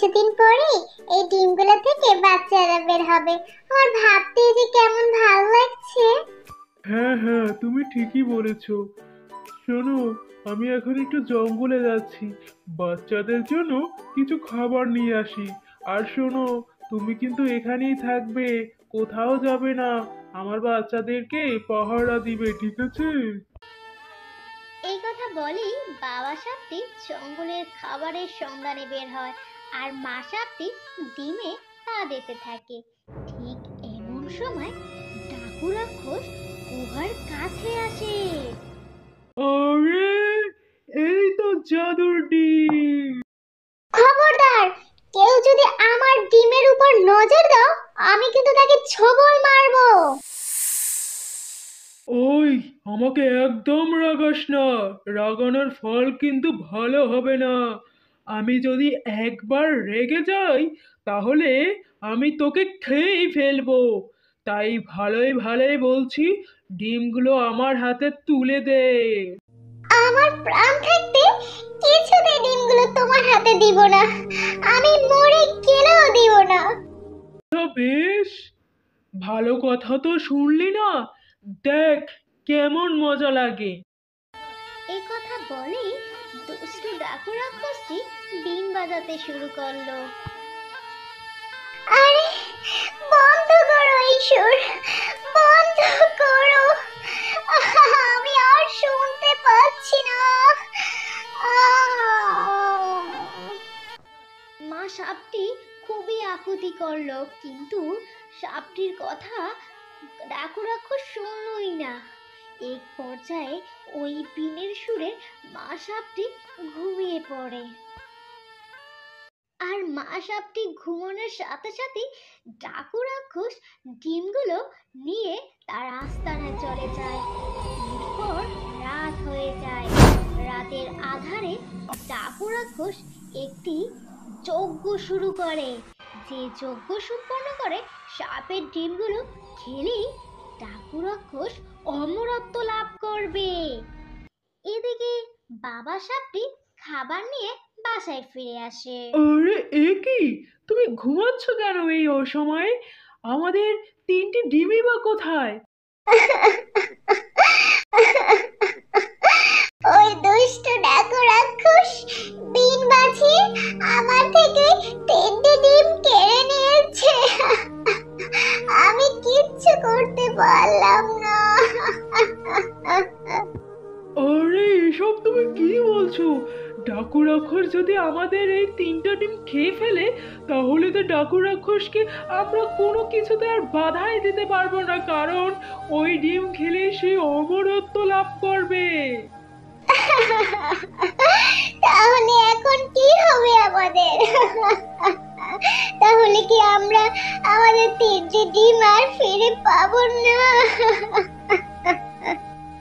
কিছুদিন পরে এই ডিমগুলো থেকে বাচ্চারা বের হবে। আমার ভাবতে যে কেমন ভালো লাগছে। হ্যাঁ হ্যাঁ, তুমি ঠিকই বলেছো। শোনো, আমি এখন একটু জঙ্গলে যাচ্ছি, বাচ্চাদের জন্য কিছু খাবার নিয়ে আসি। আর শোনো, তুমি কিন্তু এখানেই থাকবে, কোথাও যাবে না। আমার বাচ্চাদেরকে পাহারা দিবে, ঠিক আছে? এই কথা বলেই বাবা সাপটি জঙ্গলের খাবারের সন্ধানে বের হয় আর মা সাপটি ডিমে তা দিতে থাকে। ঠিক এমন সময় ডাকু রাক্ষস গুহার কাছে আসে। আরে, এই তো জাদুর ডিম। খবরদার, কেউ যদি আমার ডিমের উপর নজর দাও আমি কিন্তু তাকে ছোবল মারবো। ওই, আমাকে একদম রাগাস না। রাগানোর ফল কিন্তু ভালো হবে না। আমি যদি একবার রেগে যাই তাহলে আমি তোকে খেয়েই ফেলবো। তাই ভালোই ভালোই বলছি, ডিমগুলো আমার হাতে তুলে দে। আমার প্রাণ থাকতে কিছুতেই ডিমগুলো তোমার হাতে দিব না, আমি মরে গেলেও দিব না। তো বেশ, ভালো কথা তো শুনলি না? দেখ কেমন মজা লাগে। এই কথা বলেই দুষ্টু ডাকু রাক্ষসটি ডিম বাজাতে শুরু করলো। আরে বন্ধ করো এই সুর, বন্ধ করো, আমি আর শুনতে পাচ্ছি না। মা সাপটি খুবই আকুতি করলো, কিন্তু সাপটির কথা ডাকু রাক্ষস শুনলই না। এক পর্যায়ে ওই পিনের সুরে মা সাপটি ঘুমিয়ে পড়ে। আর মা সাপটি ঘুমানোর সাথে সাথে ডাকু রাক্ষস ডিমগুলো নিয়ে তার আস্তানায় চলে যায়। এরপর রাত হয়ে যায়। রাতের আধারে ডাকু রাক্ষস একটি যজ্ঞ শুরু করে। যে যজ্ঞ সম্পন্ন করে সাপের ডিমগুলো খেলেই ডাকু রাক্ষস অমরত্ব লাভ করবে। এদিকে বাবা সাপটি খাবার নিয়ে বাসায় ফিরে আসে। আরে এ কি, তুমি ঘুমাচ্ছ কেন এই অসময়ে? আমাদের 3টি ডিমই বা কোথায়? ওই দুষ্ট ডাকু রাক্ষস বিন বাজিয়ে আমার থেকে 3টি ডিম কেড়ে নিয়েছে। আমি কিচ্ছু করতে পারলাম না। আরে এসব তুমি কি বলছো? ডাকু রাক্ষস যদি আমাদের এই 3টা ডিম খেয়ে ফেলে তাহলে তো ডাকু রাক্ষসকে আমরা কোনো কিছুতে আর বাধাই দিতে পারবো না, কারণ ওই ডিম খেলে সে অমরত্ব লাভ করবে। তাহলে এখন কি হবে আমাদের? তাহলে কি আমরা আমাদের 3টি ডিম আর ফিরে পাবো না?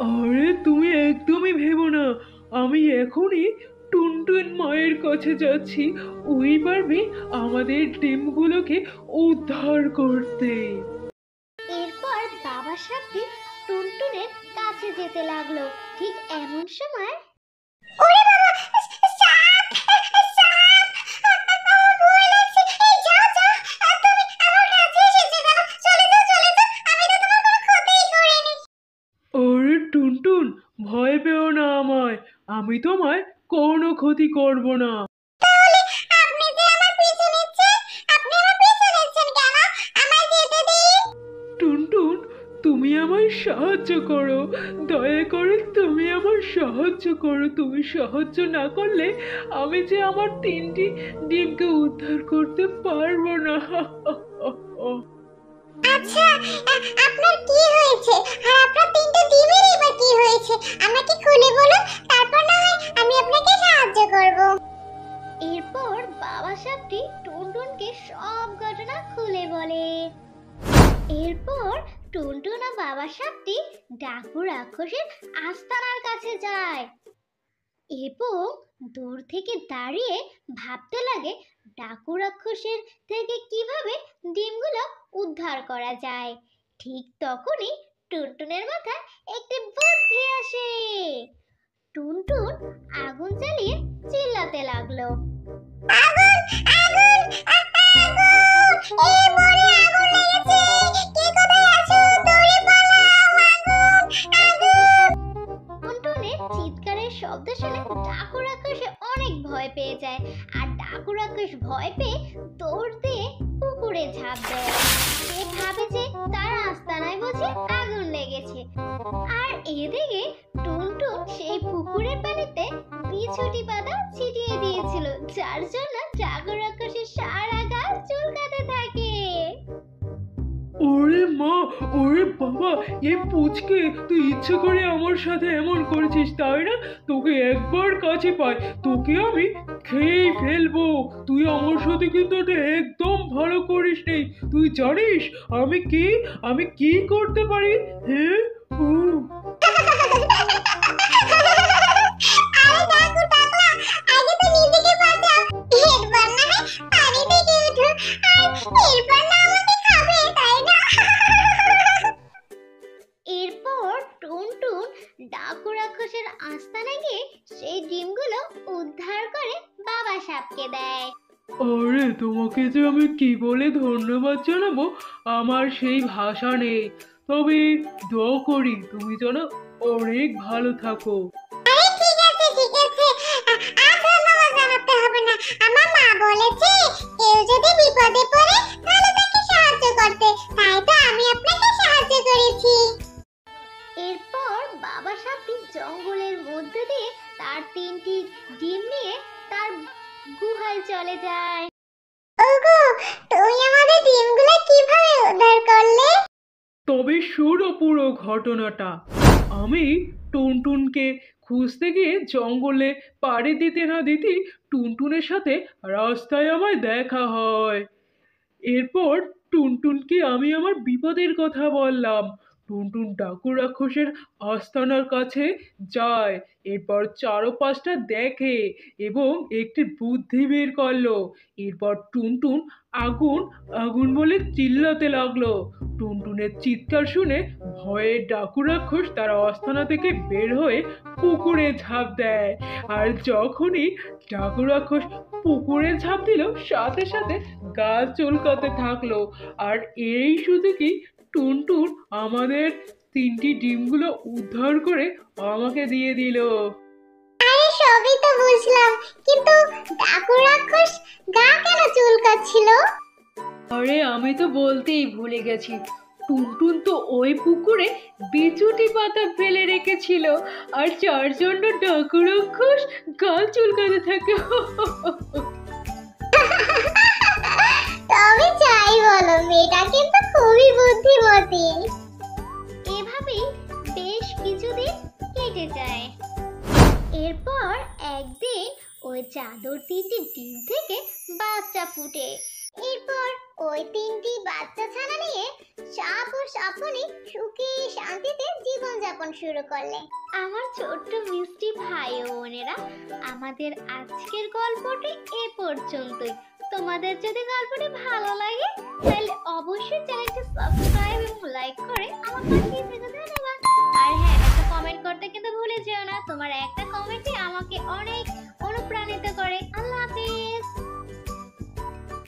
আরে তুমি একদমই ভেবো না, আমি এখনই টুনটুন মায়ের কাছে যাচ্ছি। ওই পারবে আমাদের ডিমগুলোকে উদ্ধার করতে। এরপর বাবা সাপটি টুনটুনের কাছে যেতে লাগলো। ঠিক এমন সময় ওরে বাবা, সাপ, সাপ, আমার ভয় লাগছে। এই যাও যাও, তুমি আমার কাছে এসেছো কেন? চলে যাও চলে যাও, আমি তো তোমার কোনো ক্ষতিই করিনি। আরে টুনটুন, ভয় পেও না আমায়, আমি তোমায় কোনো ক্ষতি করব না। তাহলে আপনি যে আমার পিছু নিচ্ছেন, আপনি আমার পিছু নিচ্ছেন কেন? আমায় যেতে দিন। টুনটুন, তুমি আমায় সাহায্য করো, দয়া করে তুমি আমার সাহায্য করো। তুমি সাহায্য না করলে আমি যে আমার 3টি ডিমকে উদ্ধার করতে পারবো না। আচ্ছা, আপনার কি হয়েছে? আর আপনার 3টে ডিমেরই বা কি হয়েছে? আমাকে খুলে বলুন, তারপর না হয় আমি আপনাকে সাহায্য করব। এরপর বাবা সাপটি টুনটুনকে সব ঘটনা খুলে বলে। এরপর টুনটুন ও বাবা সাপটি ডাকু রাক্ষসের আস্তানার কাছে যায় এবং দূর থেকে দাঁড়িয়ে ভাবতে লাগে ডাকু রাক্ষসের থেকে কিভাবে ডিমগুলো উদ্ধার করা যায়। ঠিক তখনই টুনটুনের মাথায় একটি বুদ্ধি আসে। টুনটুন আগুন জ্বালিয়ে চিল্লাতে লাগলো। আগুন আগুন আগুন এই বনে আগুন লেগেছে কে কোথায় আছো দৌড়ে পালাও আগুন টুনটুনের চিৎকারের শব্দ শুনে ডাকু রাক্ষসে অনেক ভয় পেয়ে যায় আর ডাকু রাক্ষস ভয় পেয়ে দৌড় দিয়ে পুকুরে ঝাঁপ দেয়। সে ভাবে যে তার আস্তানায় বুঝি আগুন লেগেছে। আর এদিকে টুনটুন সেই পুকুরের পানিতে বিছুটি পাতা ছিটিয়ে দিয়েছিল, যার জন্য ডাকু রাক্ষসের সারা গা চুলকাতে থাকে। ওরে মা, ওরে বাবা, এ পুচকে তুই ইচ্ছে করে আমার সাথে এমন করেছিস তাই না? তোকে একবার কাছে পাই তোকে আমি খেয়েই ফেলবো। তুই আমার সাথে কিন্তু এটা একদম ভালো করিস নি। তুই জানিস আমি কি করতে পারি? হ্যাঁ, ও আরে ডাকু টাকলা আগে তো নিজেকে বাঁচাও এরপর না হয় পানি থেকে উঠো আর এরপর না আমাকে খাবে তাই না এরপর টুনটুন ডাকু রাক্ষসের আস্তানায় গিয়ে সেই ডিমগুলো উদ্ধার করে বাবা সাপকে দেয়। আরে তোমাকে যে আমি কি বলে ধন্যবাদ জানাবো আমার সেই ভাষা নেই। তবে দোয়া করি তুমি যেন অনেক ভালো থাকো। আরে ঠিক আছে আর ধন্যবাদ জানাতে হবে না আমার মা বলেছে কেউ যদি বিপদে পড়ে তাহলে তাকে সাহায্য করতে তাই তো আমি আপনাকে সাহায্য করেছি এরপর বাবা সাপটি জঙ্গলের মধ্যে দিয়ে তার 3টি ডিম নিয়ে তার গুহায় চলে যায়। ওগো তুমি আমাদের ডিমগুলো কিভাবে উদ্ধার করলে তবে শোনো পুরো ঘটনাটা। আমি টুনটুনকে খুঁজতে গিয়ে জঙ্গলে পাড়ি দিতে না দিতেই টুনটুনের সাথে রাস্তায় আমায় দেখা হয়। এরপর টুনটুনকে আমি আমার বিপদের কথা বললাম। টুনটুন ডাকু রাক্ষসের আস্তানার কাছে যায়, এরপর চারপাশটা দেখে এবং একটি বুদ্ধি বের করলো। এরপর টুনটুন আগুন আগুন বলে চিল্লাতে লাগলো। টুনটুনের চিৎকার শুনে ভয়ে ডাকু রাক্ষস তার আস্তানা থেকে বের হয়ে পুকুরে ঝাঁপ দেয়। আর যখনই ডাকু রাক্ষস পুকুরে ঝাঁপ দিল সাথে সাথে গা চুলকাতে থাকলো। আর এই সুযোগই টুনটুন আমাদের 3টি ডিমগুলো উদ্ধার করে আমাকে দিয়ে দিল। আরে সবই তো বুঝলাম কিন্তু ডাকু রাক্ষস গা কেন চুলকাচ্ছিল আরে আমি তো বলতেই ভুলে গেছি, টুনটুন তো ওই পুকুরে বিছুটি পাতা ফেলে রেখেছিল আর যার জন্য ডাকু রাক্ষস গাল চুলকাতে থাকে। তবে যাই বলো মেয়েটা কিন্তু খুবই বুদ্ধিমতী এভাবেই বেশ কিছুদিন কেটে যায়। এরপর একদিন ওই চাদর 3টি ডিম থেকে বাচ্চা ফুটে। এরপর ওই 3টি বাচ্চা ছানা নিয়ে সাপ ও সাপুনি সুখে শান্তিতে জীবন যাপন শুরু করলে আমার ছোট্ট মিষ্টি ভাই ও বোনেরা, আমাদের আজকের গল্পটি এ পর্যন্তই। তোমাদের যদি গল্পটি ভালো লাগে তাহলে অবশ্যই চ্যানেলটি সাবস্ক্রাইব এবং লাইক করে আমার পাশে